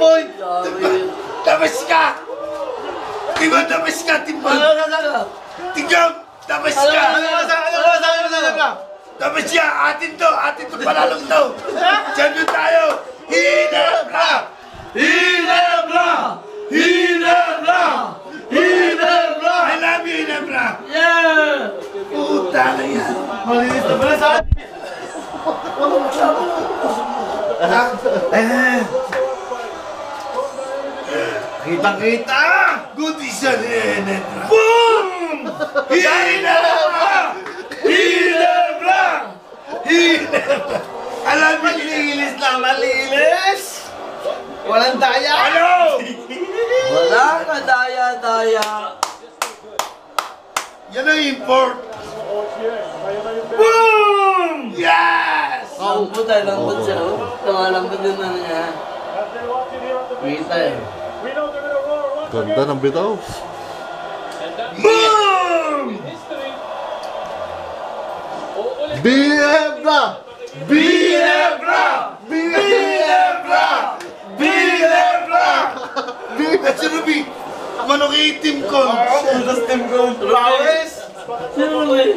point! Tapos ka! Tingnan, tapos ka, timbang! Tingnan, tapos ka! Tapos siya, atin to palalong to! Champion tayo! Hinebra! Hinebra! Hinebra! Hinebra! I love you, Hinebra! Yeah! Puta na yan! Malinis na pala sa atin! Kitang-kita! Good vision, Hinebra! Boom! Hinebra! Hinebra! Hinebra! Alam mo, Malinis na malinis! Walang daya! ano? Wala ka daya-daya. Yan ang import! Boom! Yes! Lambot siya. Tumalambot yun na niya. Kita eh. Ganda ng bitaw. Boom! Binebra! Binebra! Binebra! Binebra! At si Ruby, manok itim ko. Tapos team ko, Pawis! Sino ulit?